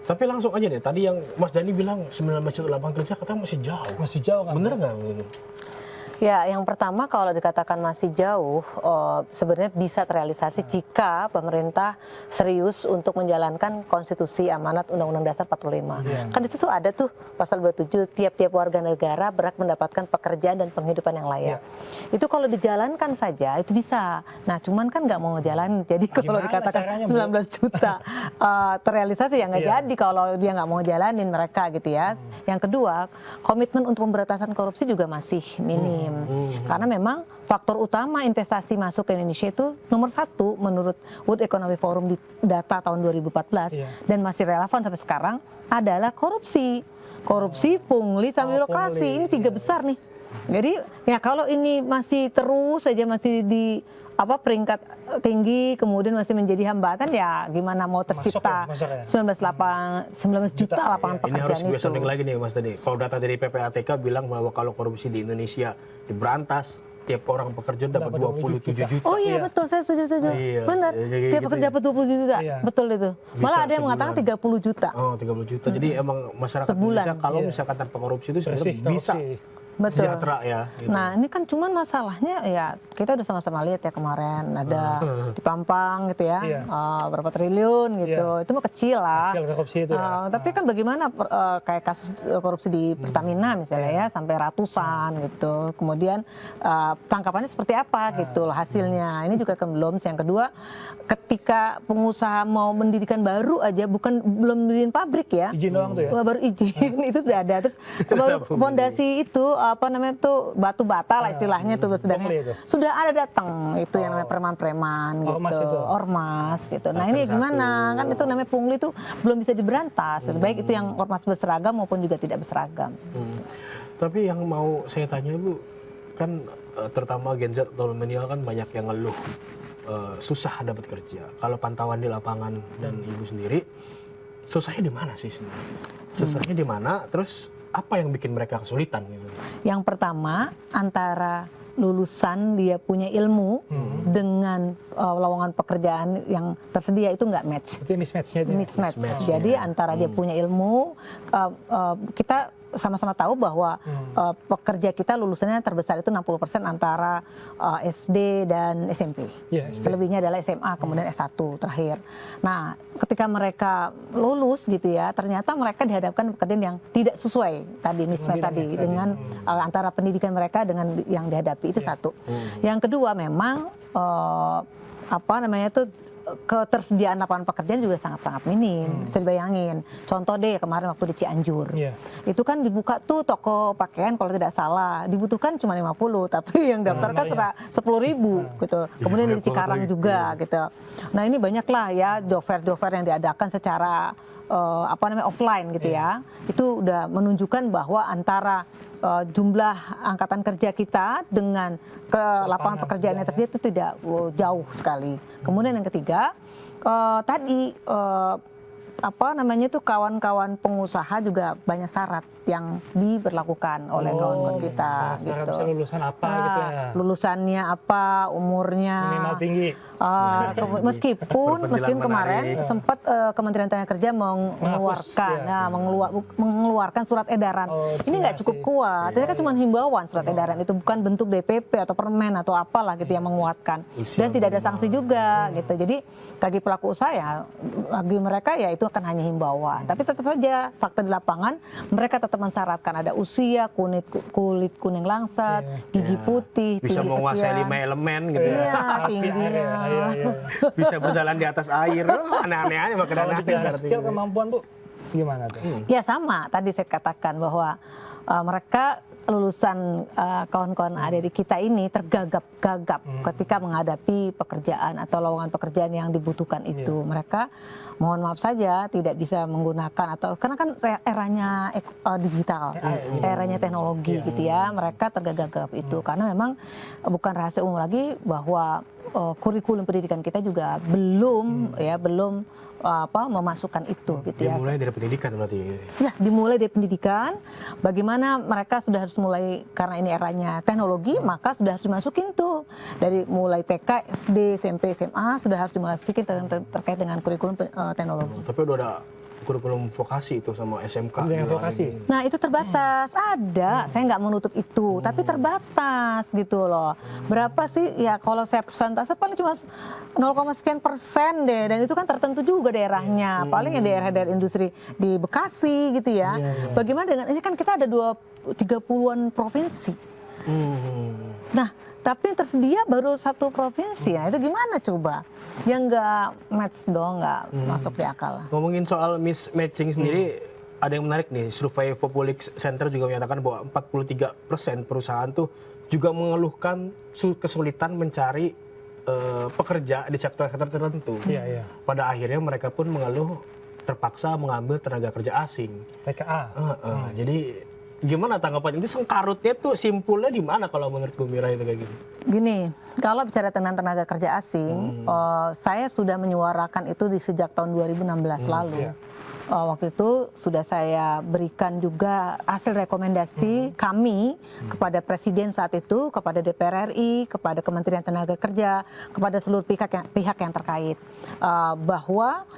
Tapi langsung aja deh, tadi yang Mas Dani bilang 19 juta lapangan kerja katanya masih jauh. Masih jauh kan? Bener nggak? Ya, yang pertama kalau dikatakan masih jauh, sebenarnya bisa terrealisasi jika pemerintah serius untuk menjalankan konstitusi amanat Undang-Undang Dasar 45. Kan di situ ada tuh pasal 27, tiap-tiap warga negara berhak mendapatkan pekerjaan dan penghidupan yang layak. Itu kalau dijalankan saja itu bisa. Nah, cuman kan nggak mau ngejalanin. Jadi kalau dikatakan 19 juta terrealisasi ya nggak jadi kalau dia nggak mau ngejalanin mereka gitu ya. Yang kedua, komitmen untuk pemberantasan korupsi juga masih minim. Karena memang faktor utama investasi masuk ke Indonesia itu nomor 1 menurut World Economic Forum di data tahun 2014 dan masih relevan sampai sekarang adalah korupsi, pungli sama birokrasi. Ini 3 besar nih. Jadi ya kalau ini masih terus saja masih di peringkat tinggi kemudian masih menjadi hambatan ya gimana mau tercipta 19 juta lapangan pekerjaan itu. Ini harus gue samping lagi nih Mas tadi. Kalau data dari PPATK bilang bahwa kalau korupsi di Indonesia diberantas tiap orang pekerja dapat 27 juta. Oh iya betul, saya setuju. Benar. Tiap pekerja dapat 27 juta. Betul itu. Malah ada yang mengatakan 30 juta. Oh, 30 juta. Jadi emang masyarakat Indonesia kalau misalkan tanpa korupsi itu sebenarnya bisa sejahtera ya. Gitu. Nah ini kan cuman masalahnya ya kita udah sama-sama lihat ya kemarin ada di Pampang gitu ya berapa triliun gitu. Itu mah kecil lah. Hasil korupsi itu Tapi kan bagaimana kayak kasus korupsi di Pertamina misalnya ya sampai ratusan gitu. Kemudian tangkapannya seperti apa gitu loh hasilnya. Ini juga kan belum. Yang kedua ketika pengusaha mau mendirikan baru aja belum mendirikan pabrik ya. Izin doang tuh ya. Baru izin itu sudah ada. Terus baru fondasi itu batu bata lah istilahnya tuh sudah ada datang itu yang namanya preman-preman gitu, ormas gitu. Nah ini gimana kan itu namanya pungli itu belum bisa diberantas. Baik itu yang ormas berseragam maupun juga tidak berseragam. Tapi yang mau saya tanya Bu, kan terutama Gen Z atau milenial kan banyak yang ngeluh susah dapat kerja. Kalau pantauan di lapangan dan Ibu sendiri, susahnya di mana sih sebenarnya? Susahnya di mana? Terus apa yang bikin mereka kesulitan gitu? Yang pertama antara lulusan dia punya ilmu dengan lowongan pekerjaan yang tersedia itu nggak match. Itu mismatch-nya. Mismatch. Jadi antara dia punya ilmu, kita sama-sama tahu bahwa pekerja kita lulusannya terbesar itu 60% antara SD dan SMP. Selebihnya adalah SMA kemudian S1 terakhir. Nah, ketika mereka lulus gitu ya, ternyata mereka dihadapkan pekerjaan yang tidak sesuai tadi mismatch tadi dengan antara pendidikan mereka dengan yang dihadapi itu satu. Yang kedua memang ketersediaan lapangan pekerjaan juga sangat-sangat minim. Bisa dibayangin. Contoh deh kemarin waktu di Cianjur. Itu kan dibuka tuh toko pakaian kalau tidak salah. Dibutuhkan cuma 50, tapi yang daftar kan 10.000 gitu. Kemudian di Cikarang juga gitu. Nah ini banyaklah ya job fair yang diadakan secara offline gitu ya. Itu udah menunjukkan bahwa antara jumlah angkatan kerja kita dengan lapangan pekerjaan yang tersedia itu tidak jauh sekali. Kemudian yang ketiga tadi kawan-kawan pengusaha juga banyak syarat yang diberlakukan oleh kawan-kawan kita gitu. Lulusan apa gitu ya. Lulusannya apa, umurnya. Minimal tinggi. Meskipun kemarin sempat Kementerian Tenaga Kerja mengeluarkan surat edaran. Ini nggak cukup kuat. Ini kan cuma himbauan surat edaran itu bukan bentuk DPP atau permen atau apalah gitu yang menguatkan. Dan tidak ada sanksi juga gitu. Jadi bagi pelaku usaha ya bagi mereka ya itu akan hanya himbauan. Tapi tetap saja fakta di lapangan mereka tetap mensyaratkan ada usia, kulit kuning langsat, gigi putih, bisa menguasai 5 elemen gitu ya. Tingginya. Bisa berjalan di atas air. Aneh-aneh aja makanan. Skill kemampuan Bu gimana tuh? Ya sama, tadi saya katakan bahwa mereka lulusan kawan-kawan adik kita ini tergagap-gagap ketika menghadapi pekerjaan atau lowongan pekerjaan yang dibutuhkan itu. Mereka mohon maaf saja tidak bisa menggunakan atau karena kan eranya digital, eranya teknologi gitu ya. Mereka tergagap-gagap itu karena memang bukan rahasia umum lagi bahwa kurikulum pendidikan kita juga belum memasukkan itu gitu ya. Dimulai dari pendidikan berarti. Ya, dimulai dari pendidikan. Bagaimana mereka sudah harus mulai karena ini eranya teknologi, maka sudah harus dimasukin tuh dari mulai TK, SD, SMP, SMA sudah harus dimasukin terkait dengan kurikulum teknologi. Tapi udah ada kurikulum vokasi itu sama SMK. Dengan juga vokasi. ada. Nah itu terbatas, ada. Saya nggak menutup itu, tapi terbatas gitu loh. Berapa sih? Ya kalau saya persentase paling cuma 0,sekian% deh, dan itu kan tertentu juga daerahnya. Paling yang daerah-daerah industri di Bekasi gitu ya. Bagaimana dengan ini kan kita ada 30-an provinsi. Nah tapi yang tersedia baru satu provinsi, ya itu gimana coba? Yang nggak match dong, nggak masuk di akal. Ngomongin soal mismatching sendiri, ada yang menarik nih. Survei Populic Center juga menyatakan bahwa 43% perusahaan tuh juga mengeluhkan kesulitan mencari pekerja di sektor-sektor tertentu. Iya. Pada akhirnya mereka pun mengeluh terpaksa mengambil tenaga kerja asing. PKA. Jadi gimana tanggapannya? Itu sengkarutnya tuh simpulnya di mana kalau menurut Bu Mira itu kayak gitu? Gini, kalau bicara tentang tenaga kerja asing, saya sudah menyuarakan itu sejak tahun 2016 lalu. Waktu itu sudah saya berikan juga hasil rekomendasi kami kepada Presiden saat itu, kepada DPR RI, kepada Kementerian Tenaga Kerja, kepada seluruh pihak yang terkait, bahwa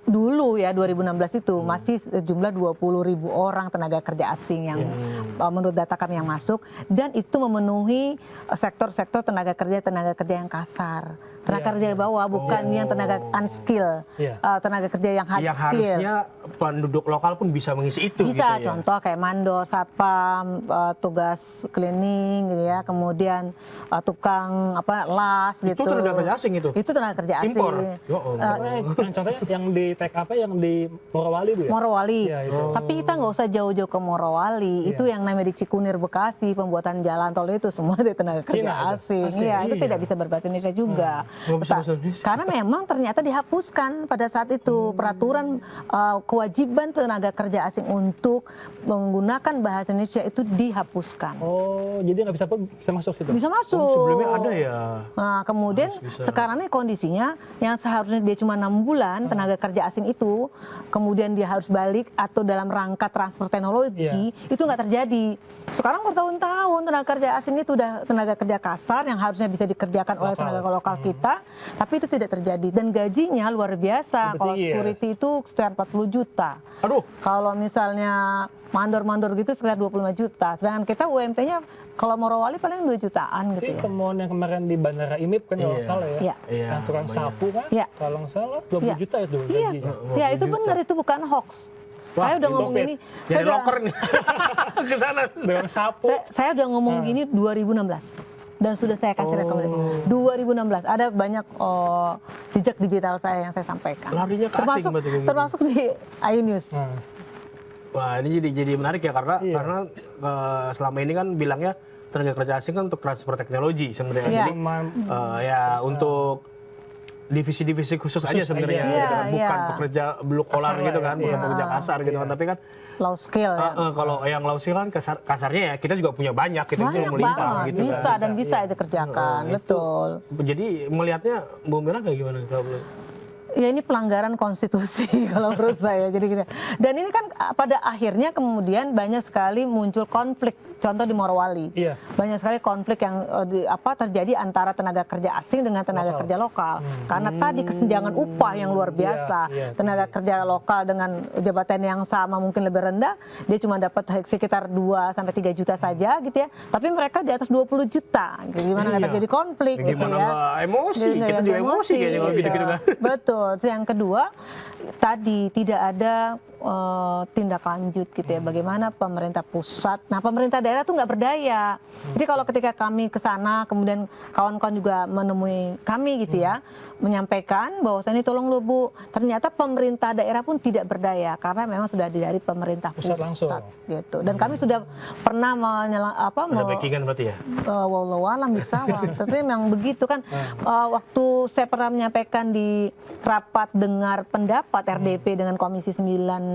dulu ya 2016 itu masih jumlah 20.000 orang tenaga kerja asing yang menurut data kami yang masuk, dan itu memenuhi sektor-sektor tenaga kerja yang kasar, tenaga kerja bawah, bukan yang tenaga unskill, tenaga kerja yang hard yang skill. harusnya penduduk lokal pun bisa mengisi itu. Bisa, gitu ya. contoh kayak mandor, satpam, tugas cleaning gitu ya, kemudian tukang las gitu. Itu tenaga kerja asing itu? Itu tenaga kerja asing. Impor? Contohnya yang di TK yang di Morowali Bu ya? Morowali. Iya, itu. Tapi kita nggak usah jauh-jauh ke Morowali. Itu yang namanya di Cikunir Bekasi, pembuatan jalan tol itu semua dari tenaga kerja asing. Iya, itu tidak bisa berbahasa Indonesia juga. Nggak bisa bahasa Indonesia. Karena memang ternyata dihapuskan pada saat itu peraturan kewajiban tenaga kerja asing untuk menggunakan bahasa Indonesia itu dihapuskan. Oh, jadi nggak bisa masuk situ? Bisa masuk. Sebelumnya ada ya. Nah, kemudian sekarang ini kondisinya yang seharusnya dia cuma 6 bulan tenaga kerja asing itu, kemudian dia harus balik atau dalam rangka transfer teknologi, itu nggak terjadi. Sekarang bertahun-tahun tenaga kerja asing itu udah tenaga kerja kasar yang harusnya bisa dikerjakan oleh tenaga lokal kita, tapi itu tidak terjadi. Dan gajinya luar biasa. Kalau security itu sekitar 40 juta. Aduh. Kalau misalnya mandor-mandor gitu sekitar 25 juta. Sedangkan kita UMP-nya kalau Morowali paling 2 jutaan gitu Itu ya. temuan yang kemarin di Bandara IMIP kan kalau nggak salah ya. Iya. Yang tukang sapu kan, kalau nggak salah 20 juta itu Iya, gajinya. ya itu benar, itu bukan hoax. Saya udah ngomong ini, Jadi loker nih. Ke sana. Tukang sapu. saya udah ngomong gini 2016. Dan sudah saya kasih rekomendasi. 2016 ada banyak jejak digital saya yang saya sampaikan. Larinya ke asing berarti kayak gitu. termasuk di iNews. Wah, ini jadi menarik ya karena selama ini kan bilangnya tenaga kerja asing kan untuk transfer teknologi sebenarnya. Iya. Jadi ya untuk divisi-divisi khusus aja sebenarnya, Iya, gitu kan. Bukan iya. pekerja blue collar Kasar gitu lah kan, ya. bukan pekerja kasar gitu kan. Tapi kan Low skill ya. kalau yang low skill kan kasarnya ya kita juga punya banyak gitu, Banyak melimpah banget, gitu bisa kan. dan bisa itu kerjakan, betul. Jadi melihatnya Bu Mira kayak gimana kalau boleh? Ya ini pelanggaran konstitusi kalau menurut saya. Jadi gini. Dan ini kan pada akhirnya kemudian banyak sekali muncul konflik. Contoh di Morowali. Iya. Banyak sekali konflik yang terjadi antara tenaga kerja asing dengan tenaga kerja lokal. Karena tadi kesenjangan upah yang luar biasa. Tenaga kerja lokal dengan jabatan yang sama mungkin lebih rendah, dia cuma dapat sekitar 2 sampai 3 juta saja gitu ya. Tapi mereka di atas 20 juta. Gimana nggak terjadi konflik Ya, gitu gimana ya. nggak emosi? Nggak Kita juga emosi kayaknya kalau Iya. gitu-gitu kan. Betul. Terus yang kedua, tadi tidak ada tindak lanjut gitu ya. Bagaimana pemerintah pusat, nah pemerintah daerah tuh nggak berdaya. Jadi kalau ketika kami ke sana, kemudian kawan-kawan juga menemui kami gitu ya, menyampaikan bahwasannya tolong lo Bu, ternyata pemerintah daerah pun tidak berdaya karena memang sudah dari pemerintah pusat langsung. gitu. Dan kami sudah pernah Ada backingan berarti ya? wallahu alam bisa, tapi memang begitu kan. Waktu saya pernah menyampaikan di rapat dengar pendapat RDP dengan Komisi 9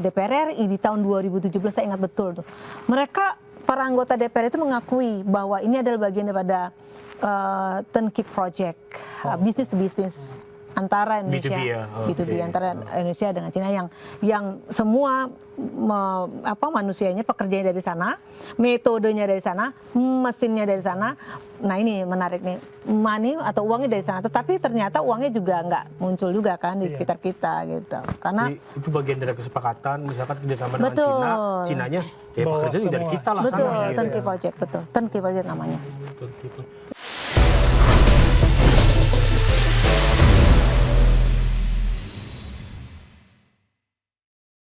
DPR RI di tahun 2017, saya ingat betul tuh. Mereka para anggota DPR itu mengakui bahwa ini adalah bagian daripada turnkey project, business to business. antara Indonesia B2B ya? B2B Oke. antara Indonesia dengan Cina yang semua manusianya, pekerjanya dari sana, metodenya dari sana, mesinnya dari sana. Nah ini menarik nih, money atau uangnya dari sana, tetapi ternyata uangnya juga nggak muncul juga kan di sekitar kita gitu, karena Jadi itu bagian dari kesepakatan, misalkan kerjasama dengan Betul. Cina, Cinanya ya Bawa pekerjaan juga dari semua. kita lah betul sana. turnkey project, betul turnkey project namanya. Betul.